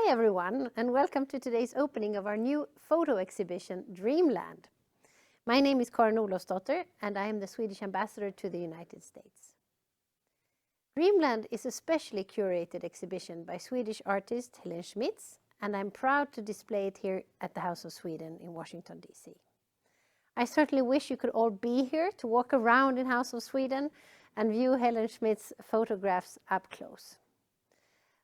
Hi everyone, and welcome to today's opening of our new photo exhibition, Dreamland. My name is Karin Olofsdotter, and I am the Swedish ambassador to the United States. Dreamland is a specially curated exhibition by Swedish artist Helen Schmitz, and I'm proud to display it here at the House of Sweden in Washington, D.C. I certainly wish you could all be here to walk around in House of Sweden and view Helen Schmidt's photographs up close.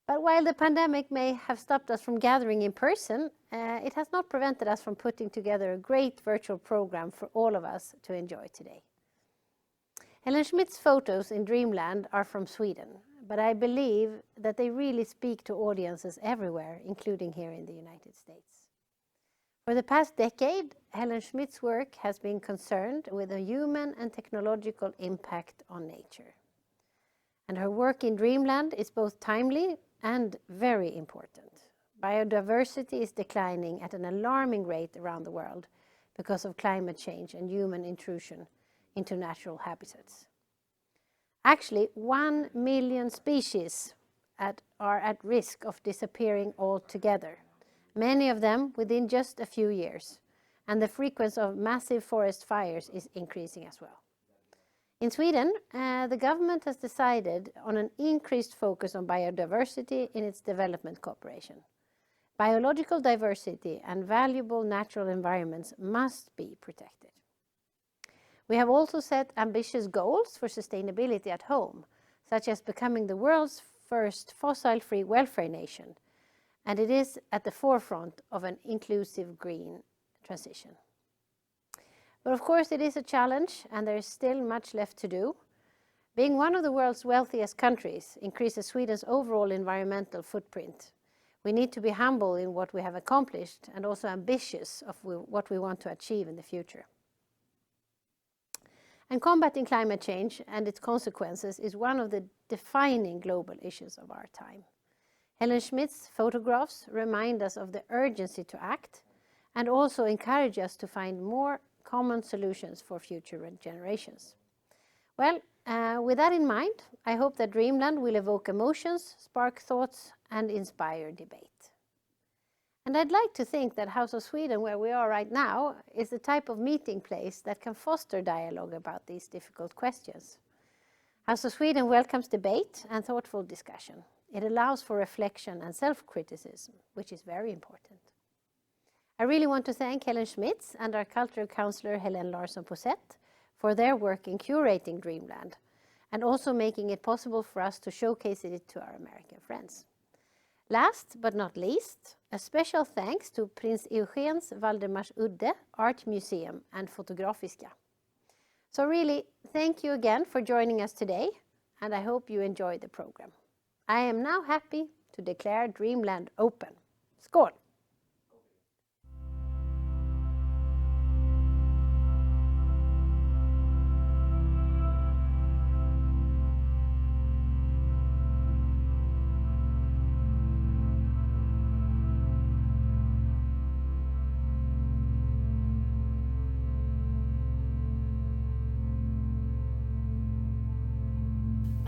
But while the pandemic may have stopped us from gathering in person, it has not prevented us from putting together a great virtual program for all of us to enjoy today. Helen Schmidt's photos in Dreamland are from Sweden, but I believe that they really speak to audiences everywhere, including here in the United States. For the past decade, Helen Schmidt's work has been concerned with the human and technological impact on nature. And her work in Dreamland is both timely and very important. Biodiversity is declining at an alarming rate around the world because of climate change and human intrusion into natural habitats. Actually, 1 million species are at risk of disappearing altogether, many of them within just a few years, and the frequency of massive forest fires is increasing as well. In Sweden, the government has decided on an increased focus on biodiversity in its development cooperation. Biological diversity and valuable natural environments must be protected. We have also set ambitious goals for sustainability at home, such as becoming the world's first fossil-free welfare nation, and it is at the forefront of an inclusive green transition. But of course it is a challenge, and there is still much left to do. Being one of the world's wealthiest countries increases Sweden's overall environmental footprint. We need to be humble in what we have accomplished and also ambitious of what we want to achieve in the future. And combating climate change and its consequences is one of the defining global issues of our time. Helen Schmidt's photographs remind us of the urgency to act and also encourage us to find more common solutions for future generations. Well, with that in mind, I hope that Dreamland will evoke emotions, spark thoughts, and inspire debate. And I'd like to think that House of Sweden, where we are right now, is the type of meeting place that can foster dialogue about these difficult questions. House of Sweden welcomes debate and thoughtful discussion. It allows for reflection and self-criticism, which is very important. I really want to thank Helen Schmitz and our cultural counselor Helen Larsson-Posett for their work in curating Dreamland and also making it possible for us to showcase it to our American friends. Last but not least, a special thanks to Prins Eugens Valdemarsudde Art Museum and Fotografiska. So really, thank you again for joining us today, and I hope you enjoy the program. I am now happy to declare Dreamland open. Skål!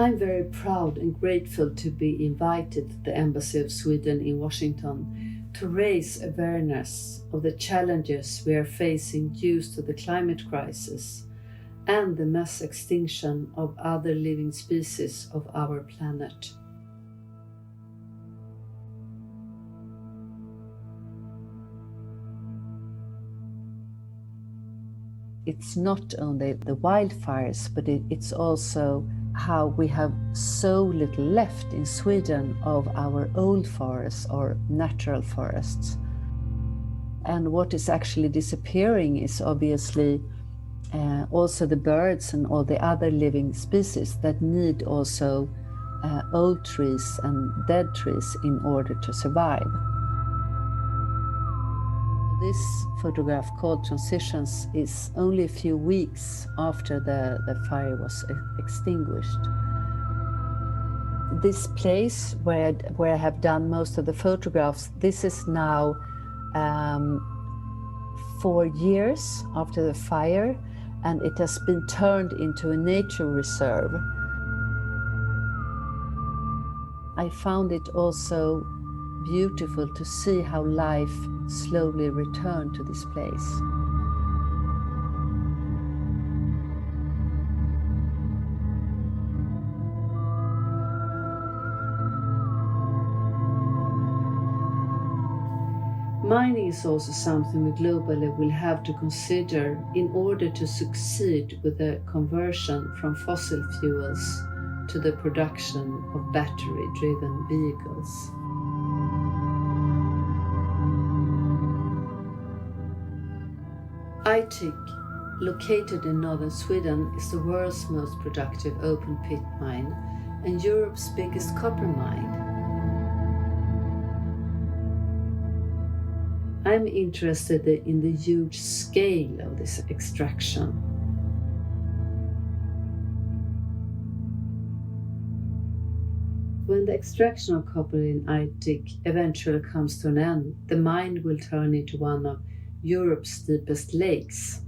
I'm very proud and grateful to be invited to the Embassy of Sweden in Washington to raise awareness of the challenges we are facing due to the climate crisis and the mass extinction of other living species of our planet. It's not only the wildfires, but it's also how we have so little left in Sweden of our old forests or natural forests. And what is actually disappearing is obviously also the birds and all the other living species that need also old trees and dead trees in order to survive. This photograph called Transitions is only a few weeks after the fire was extinguished. This place where I have done most of the photographs, this is now 4 years after the fire, and it has been turned into a nature reserve. I found it also beautiful to see how life slowly returned to this place. Mining is also something we globally will have to consider in order to succeed with the conversion from fossil fuels to the production of battery-driven vehicles. Aitik, located in northern Sweden, is the world's most productive open-pit mine and Europe's biggest copper mine. I'm interested in the huge scale of this extraction. When the extraction of copper in Aitik eventually comes to an end, the mine will turn into one of Europe's deepest lakes.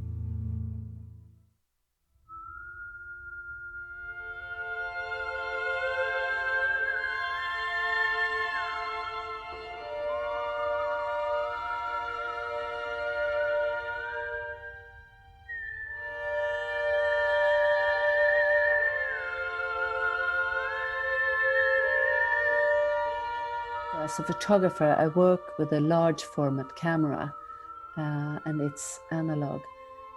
As a photographer, I work with a large format camera and it's analog,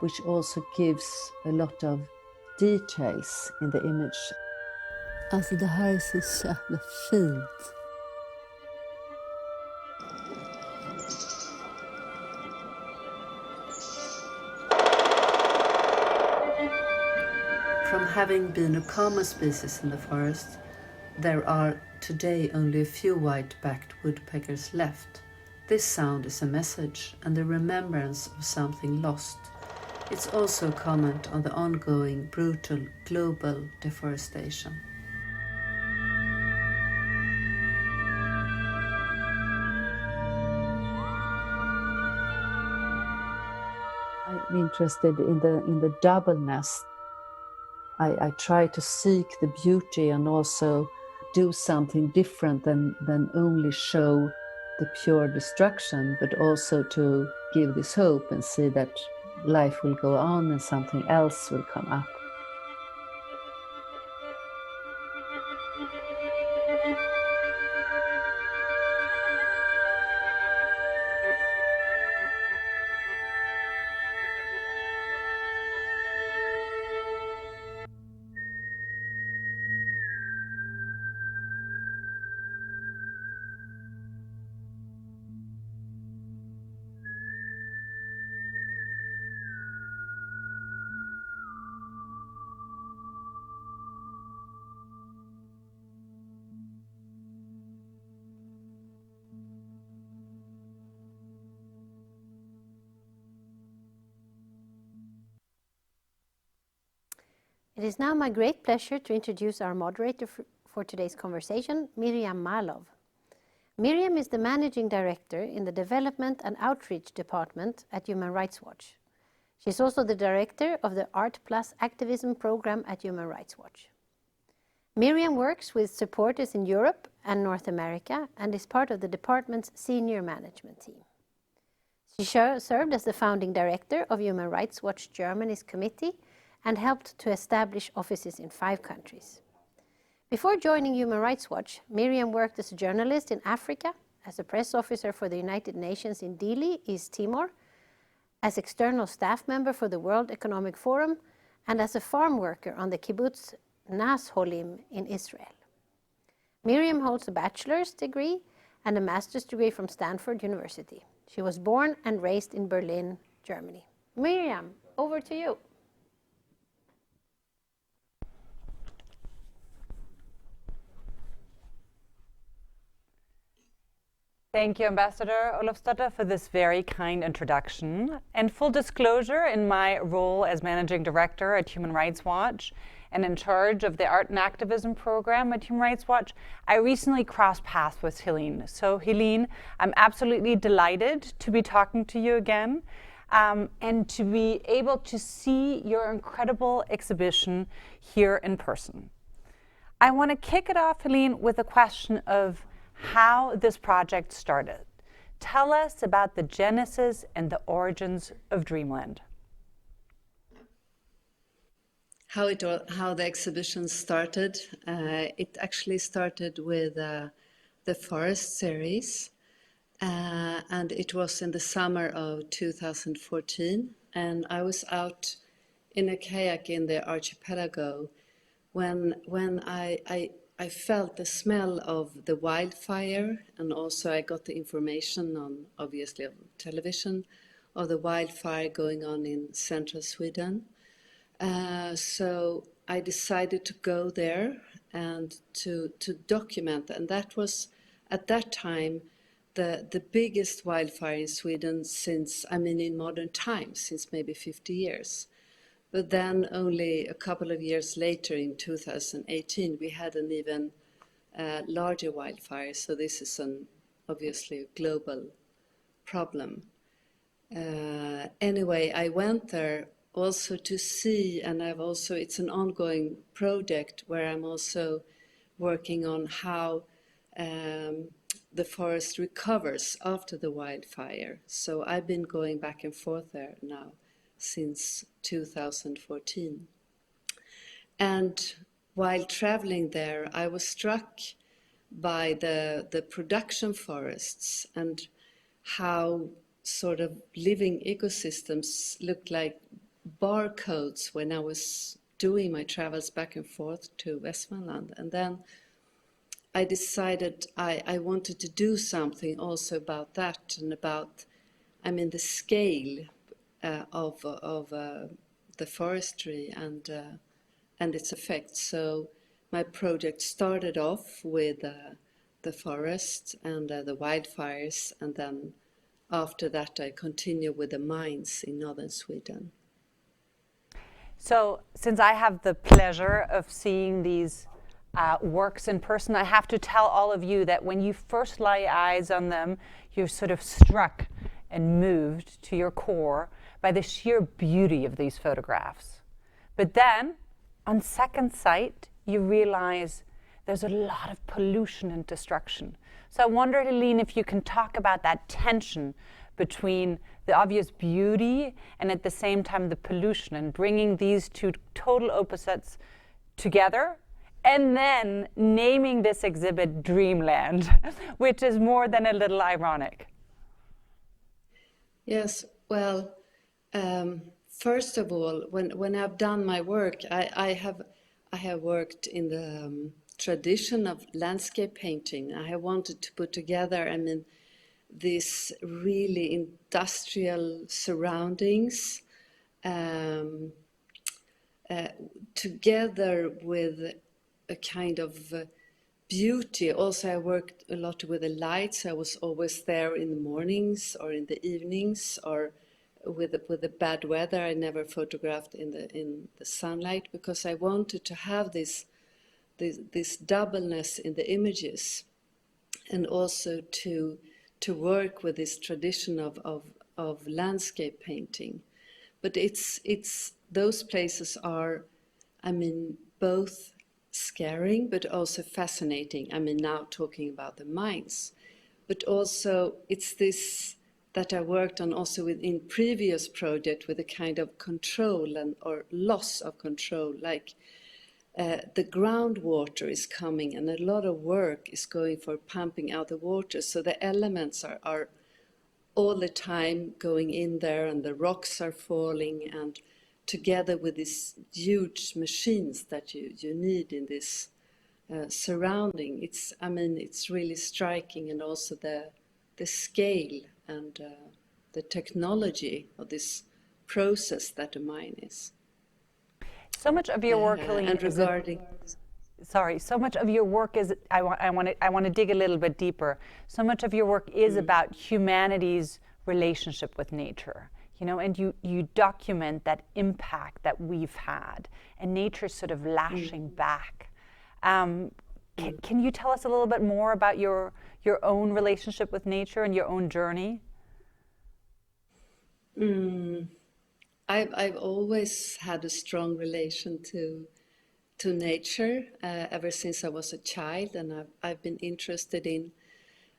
which also gives a lot of details in the image. Alltså det här är så jävla fint. From having been a common species in the forest, there are today only a few white-backed woodpeckers left. This sound is a message and the remembrance of something lost. It's also a comment on the ongoing brutal global deforestation. I'm interested in the doubleness. I try to seek the beauty and also do something different than only show the pure destruction, but also to give this hope and see that life will go on and something else will come up. It is now my great pleasure to introduce our moderator for today's conversation, Miriam Malov. Miriam is the Managing Director in the Development and Outreach Department at Human Rights Watch. She's also the Director of the Art Plus Activism Program at Human Rights Watch. Miriam works with supporters in Europe and North America and is part of the department's senior management team. She served as the founding director of Human Rights Watch Germany's committee and helped to establish offices in 5 countries. Before joining Human Rights Watch, Miriam worked as a journalist in Africa, as a press officer for the United Nations in Dili, East Timor, as external staff member for the World Economic Forum, and as a farm worker on the kibbutz Nas Holim in Israel. Miriam holds a bachelor's degree and a master's degree from Stanford University. She was born and raised in Berlin, Germany. Miriam, over to you. Thank you, Ambassador Olofsdotter, for this very kind introduction. And full disclosure, in my role as Managing Director at Human Rights Watch and in charge of the Art and Activism Program at Human Rights Watch, I recently crossed paths with Helene. So Helene, I'm absolutely delighted to be talking to you again and to be able to see your incredible exhibition here in person. I want to kick it off, Helene, with a question of how this project started. Tell us about the genesis and the origins of Dreamland. How the exhibition started. It actually started with the forest series, and it was in the summer of 2014, and I was out in a kayak in the archipelago when I felt the smell of the wildfire, and also I got the information on, obviously, of television, of the wildfire going on in central Sweden. So I decided to go there and to document, and that was at that time the biggest wildfire in Sweden since, in modern times, since maybe 50 years. But then only a couple of years later, in 2018, we had an even larger wildfire. So this is obviously a global problem. Anyway, I went there also to see, and it's an ongoing project where I'm also working on how the forest recovers after the wildfire. So I've been going back and forth there now since 2014. And while traveling there, I was struck by the production forests and how sort of living ecosystems looked like barcodes when I was doing my travels back and forth to Westmanland. And then I decided I wanted to do something also about that and about, the scale of the forestry and its effects. So my project started off with the forest and the wildfires, and then after that I continue with the mines in northern Sweden. So since I have the pleasure of seeing these works in person, I have to tell all of you that when you first lay eyes on them, you're sort of struck and moved to your core by the sheer beauty of these photographs. But then, on second sight, you realize there's a lot of pollution and destruction. So I wonder, Helene, if you can talk about that tension between the obvious beauty and at the same time the pollution, and bringing these two total opposites together, and then naming this exhibit Dreamland, which is more than a little ironic. Yes, well, first of all, when I've done my work, I have worked in the tradition of landscape painting. I have wanted to put together, these really industrial surroundings together with a kind of beauty. Also, I worked a lot with the lights. I was always there in the mornings or in the evenings, or with the bad weather. I never photographed in the sunlight, because I wanted to have this doubleness in the images, and also to work with this tradition of landscape painting. But it's those places are, both scaring but also fascinating. Now talking about the mines, but also it's this that I worked on also in previous project with a kind of control or loss of control, like the groundwater is coming and a lot of work is going for pumping out the water. So the elements are all the time going in there, and the rocks are falling, and together with these huge machines that you need in this surrounding, it's really striking, and also the scale and the technology of this process that a mine is. So much of your work, Helene, and regarding so much of your work is, I want to dig a little bit deeper. So much of your work is about humanity's relationship with nature, and you document that impact that we've had, and nature sort of lashing back. Can you tell us a little bit more about your own relationship with nature and your own journey? I've always had a strong relation to nature ever since I was a child, and I've been interested in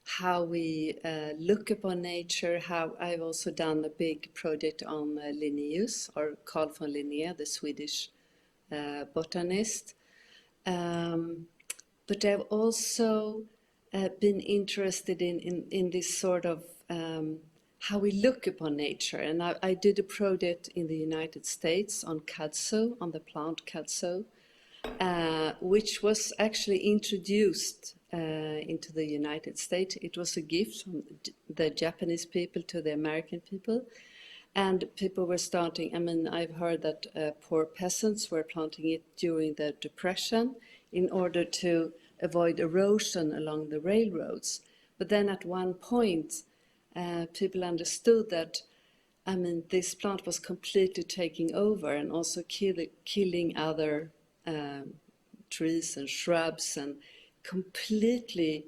how we look upon nature, how I've also done a big project on Linnaeus, or Carl von Linné, the Swedish botanist. But I've also been interested in this sort of how we look upon nature. And I did a project in the United States on kudzu, on the plant kudzu, which was actually introduced into the United States. It was a gift from the Japanese people to the American people. And people were starting, I mean, I've heard that poor peasants were planting it during the Depression in order to avoid erosion along the railroads. But then at one point, people understood that, I mean, this plant was completely taking over and also killing other trees and shrubs and completely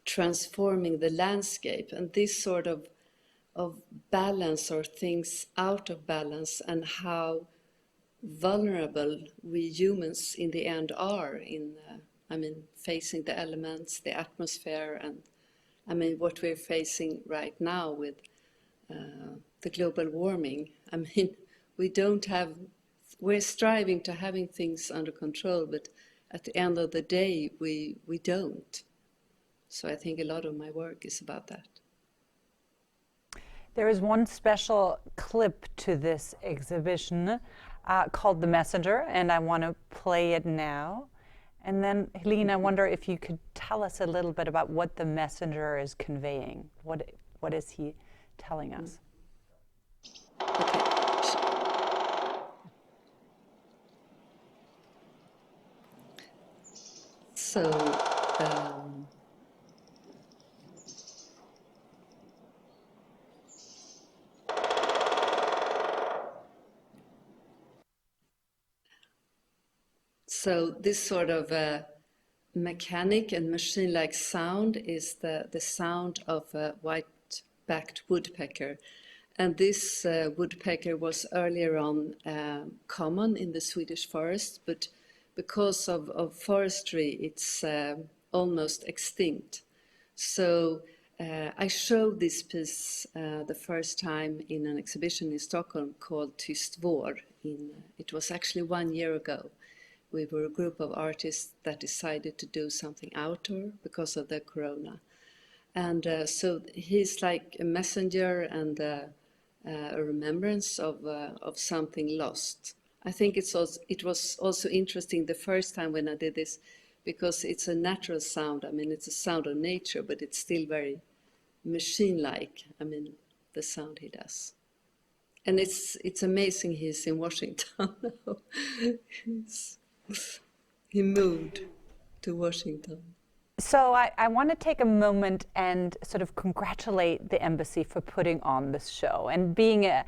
transforming the landscape. And this sort of balance, or things out of balance, and how vulnerable we humans in the end are in, I mean, facing the elements, the atmosphere, and I mean, what we're facing right now with the global warming. I mean, we're striving to having things under control, but at the end of the day, we don't. So I think a lot of my work is about that. There is one special clip to this exhibition called The Messenger, and I want to play it now. And then, Helene, I wonder if you could tell us a little bit about what the messenger is conveying. What is he telling us? So, so this sort of mechanic and machine-like sound is the sound of a white-backed woodpecker. And this woodpecker was earlier on common in the Swedish forest, but because of forestry, it's almost extinct. So I showed this piece the first time in an exhibition in Stockholm called Tyst vår. It was actually 1 year ago. We were a group of artists that decided to do something outdoor because of the corona. And so he's like a messenger and a remembrance of something lost. I think it was also interesting the first time when I did this, because it's a natural sound. I mean, it's a sound of nature, but it's still very machine-like. I mean, the sound he does. And it's amazing he's in Washington now. He moved to Washington. So I want to take a moment and sort of congratulate the embassy for putting on this show. And being a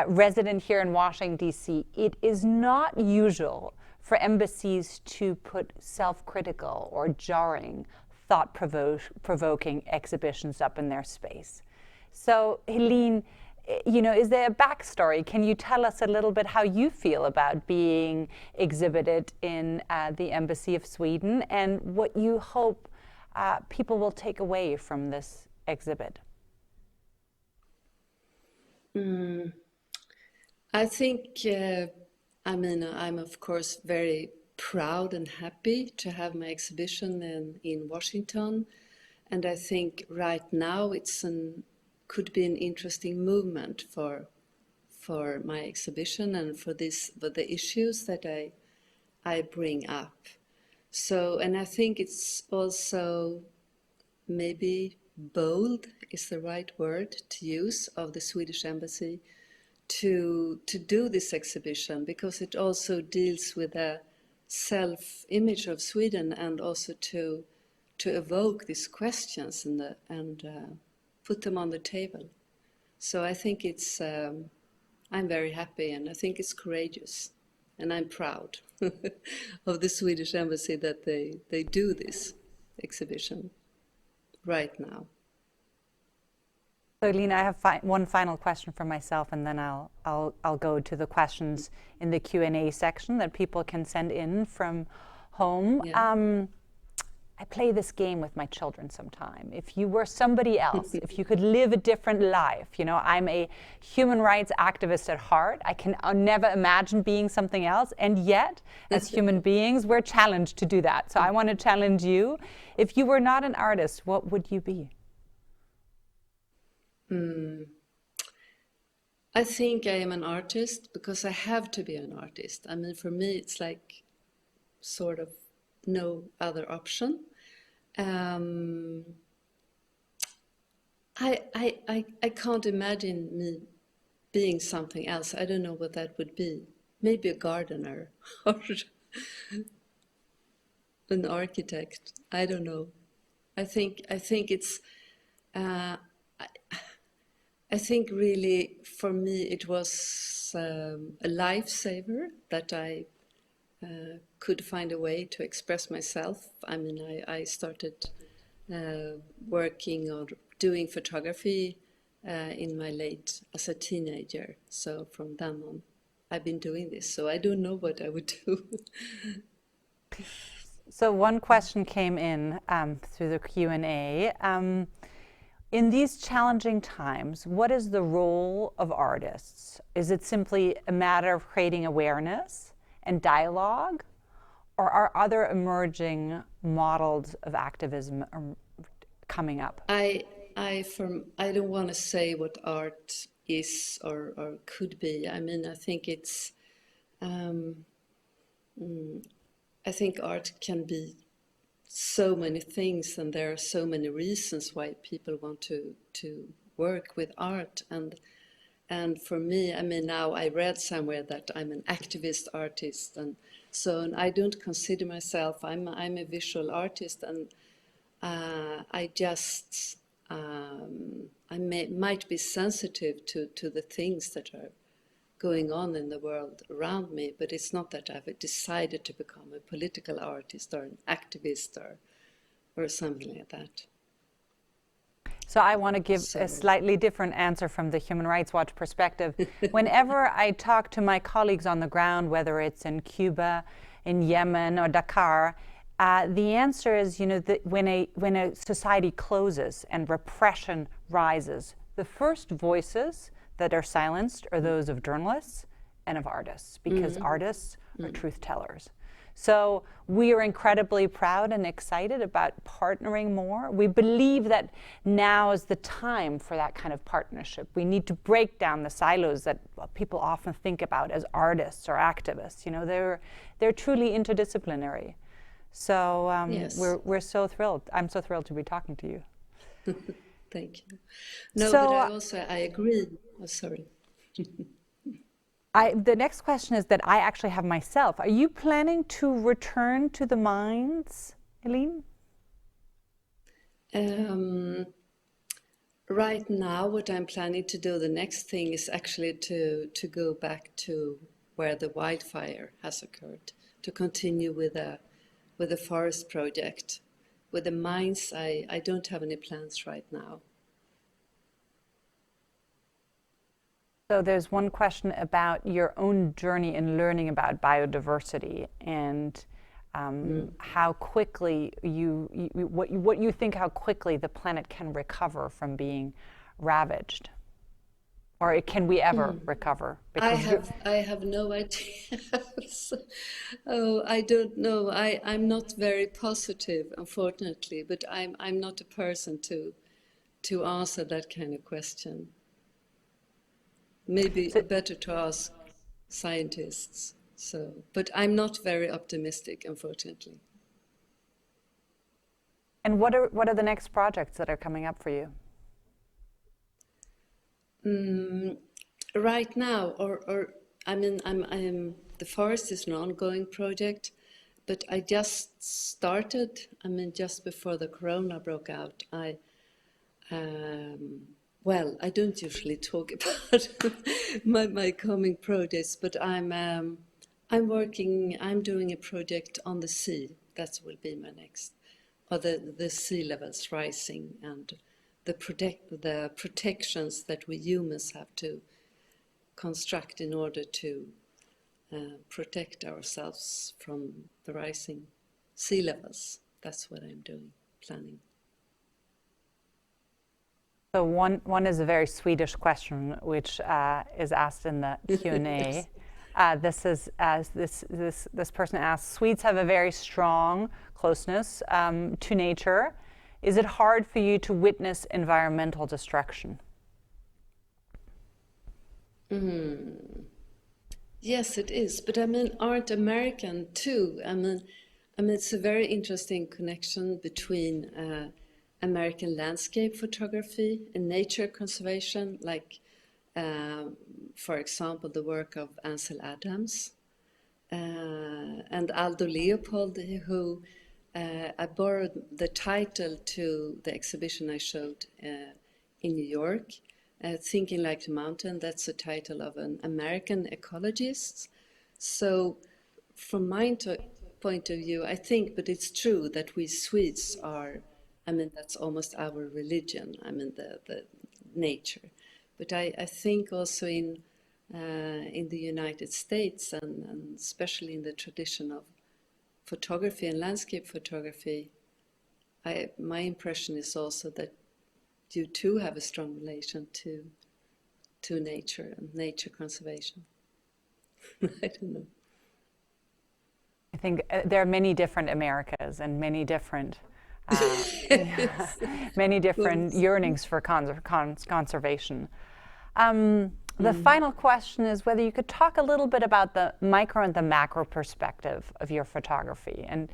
resident here in Washington, D.C., it is not usual for embassies to put self-critical or jarring, thought-provoking exhibitions up in their space. So, Helene, you know, is there a backstory? Can you tell us a little bit how you feel about being exhibited in the Embassy of Sweden, and what you hope people will take away from this exhibit? I think, I mean, I'm of course very proud and happy to have my exhibition in Washington, and I think right now could be an interesting movement for my exhibition and for the issues that I bring up. So, and I think it's also maybe bold is the right word to use of the Swedish Embassy to do this exhibition, because it also deals with a self-image of Sweden, and also to evoke these questions and put them on the table. So I think I'm very happy, and I think it's courageous, and I'm proud of the Swedish Embassy that they do this exhibition right now. So, Lena, I have one final question for myself, and then I'll go to the questions in the Q&A section that people can send in from home. Yeah. I play this game with my children sometime. If you were somebody else, if you could live a different life, you know, I'm a human rights activist at heart. I can never imagine being something else. And yet, as human beings, we're challenged to do that. So I want to challenge you. If you were not an artist, what would you be? I think I am an artist because I have to be an artist. I mean, for me, it's like sort of no other option. I can't imagine me being something else. I don't know what that would be. Maybe a gardener or an architect. I don't know. I think it's. I think really for me it was a lifesaver that I could find a way to express myself. I mean, I started working or doing photography in my late as a teenager. So from then on, I've been doing this. So I don't know what I would do. So one question came in through the Q&A. In these challenging times, what is the role of artists? Is it simply a matter of creating awareness and dialogue, or are other emerging models of activism coming up? I don't want to say what art is or could be. I mean, I think it's. I think art can be so many things, and there are so many reasons why people want to work with art. And for me, I mean, now I read somewhere that I'm an activist artist, and so I don't consider myself. I'm a visual artist, and I just might be sensitive to the things that are going on in the world around me, but it's not that I've decided to become a political artist or an activist or something like that. So I want to give a slightly different answer from the Human Rights Watch perspective. Whenever I talk to my colleagues on the ground, whether it's in Cuba, in Yemen, or Dakar, the answer is, you know, that when a society closes and repression rises, the first voices that are silenced are those of journalists and of artists, because artists are truth tellers. So we are incredibly proud and excited about partnering more. We believe that now is the time for that kind of partnership. We need to break down the silos that people often think about as artists or activists. You know, they're truly interdisciplinary. So yes. we're so thrilled. I'm so thrilled to be talking to you. Thank you. No, So, but I agree. Oh, sorry. The next question is that I actually have myself. Are you planning to return to the mines, Eileen? Right now, what I'm planning to do, the next thing is actually to go back to where the wildfire has occurred, to continue with a forest project. With the mines, I don't have any plans right now. So there's one question about your own journey in learning about biodiversity and how quickly what you think how quickly the planet can recover from being ravaged, or can we ever recover? I have no idea. Oh, I don't know. I'm not very positive, unfortunately, but I'm not a person to answer that kind of question. Maybe better to ask scientists. So, but I'm not very optimistic, unfortunately. And what are the next projects that are coming up for you? Right now, or I mean, I'm the forest is an ongoing project, but I just started. I mean, just before the corona broke out, well, I don't usually talk about my coming projects, but I'm doing a project on the sea. That will be my next, or the sea levels rising and the protections that we humans have to construct in order to protect ourselves from the rising sea levels. that's what I'm doing, planning. So one is a very Swedish question, which is asked in the Q&A. This person asks, Swedes have a very strong closeness to nature. Is it hard for you to witness environmental destruction? Yes, it is. But I mean, aren't American too? I mean, it's a very interesting connection between American landscape photography and nature conservation, like, for example, the work of Ansel Adams and Aldo Leopold, who I borrowed the title to the exhibition I showed in New York. Thinking Like the Mountain, that's the title of an American ecologist. So from my point of view, I think, but it's true that we Swedes are, I mean, that's almost our religion, I mean, the nature. But I think also in the United States, and especially in the tradition of photography and landscape photography, my impression is also that you too have a strong relation to nature and nature conservation. I don't know. I think there are many different Americas and many different yearnings for conservation. The final question is whether you could talk a little bit about the micro and the macro perspective of your photography. And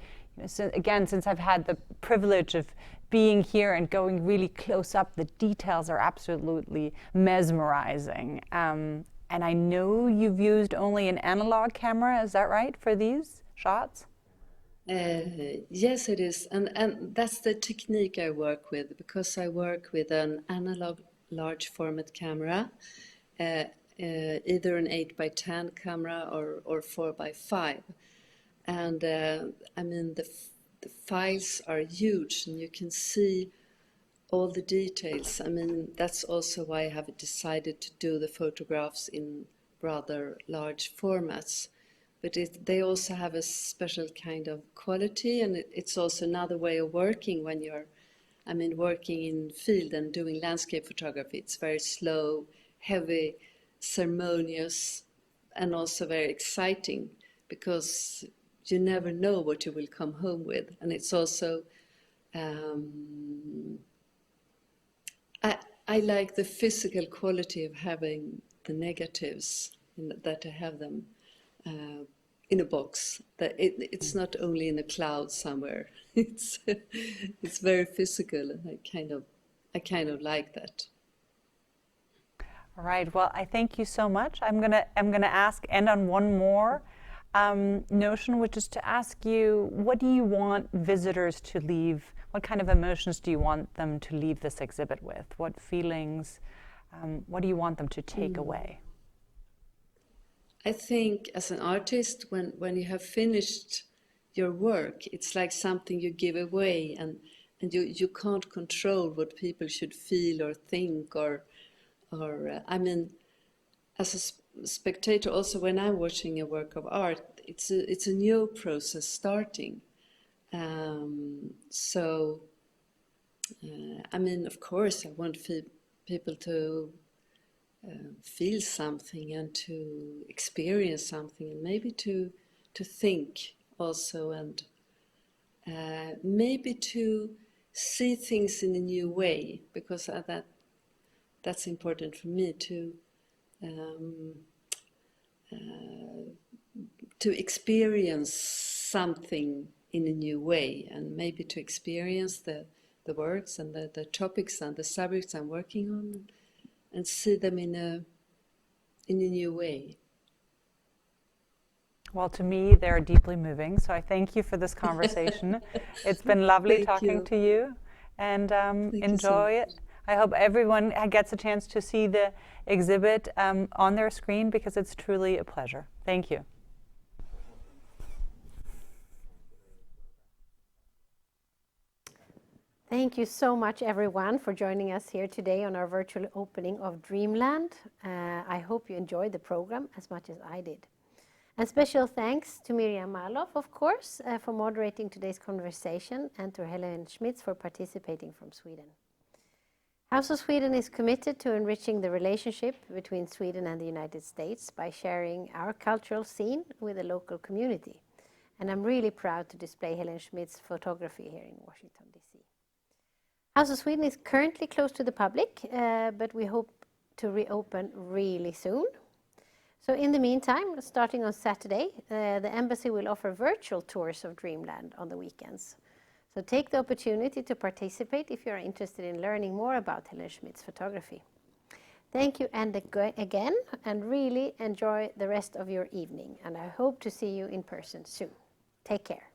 so again, since I've had the privilege of being here and going really close up, the details are absolutely mesmerizing. And I know you've used only an analog camera, is that right, for these shots? Yes, it is. And that's the technique I work with, because I work with an analog large format camera, either an 8x10 camera or 4x5. And I mean, the files are huge and you can see all the details. I mean, that's also why I have decided to do the photographs in rather large formats. But they also have a special kind of quality, and it's also another way of working when you're, I mean, working in field and doing landscape photography. It's very slow, heavy, ceremonious, and also very exciting, because you never know what you will come home with. And it's also, I like the physical quality of having the negatives, that I have them in a box. That it's not only in a cloud somewhere. It's very physical, and I kind of like that. All right. Well, I thank you so much. I'm gonna end on one more notion, which is to ask you, what do you want visitors to leave? What kind of emotions do you want them to leave this exhibit with? What feelings? What do you want them to take away? I think as an artist, when you have finished your work, it's like something you give away, and you can't control what people should feel or think, or I mean, as a spectator, also when I'm watching a work of art, it's a new process starting. So, I mean, of course, I want people to feel something and to experience something, and maybe to think also, and maybe to see things in a new way, because that's important for me to experience something in a new way, and maybe to experience the works and the topics and the subjects I'm working on, and see them in a new way. Well, to me, they're deeply moving. So I thank you for this conversation. It's been lovely talking to you, and enjoy it. I hope everyone gets a chance to see the exhibit on their screen, because it's truly a pleasure. Thank you. Thank you so much, everyone, for joining us here today on our virtual opening of Dreamland. I hope you enjoyed the program as much as I did. And special thanks to Miriam Maloff, of course, for moderating today's conversation, and to Helen Schmitz for participating from Sweden. House of Sweden is committed to enriching the relationship between Sweden and the United States by sharing our cultural scene with the local community. And I'm really proud to display Helen Schmidt's photography here in Washington, D.C. House of Sweden is currently closed to the public, but we hope to reopen really soon. So in the meantime, starting on Saturday, the embassy will offer virtual tours of Dreamland on the weekends. So take the opportunity to participate if you are interested in learning more about Helen Schmidt's photography. Thank you and again, and really enjoy the rest of your evening. And I hope to see you in person soon. Take care.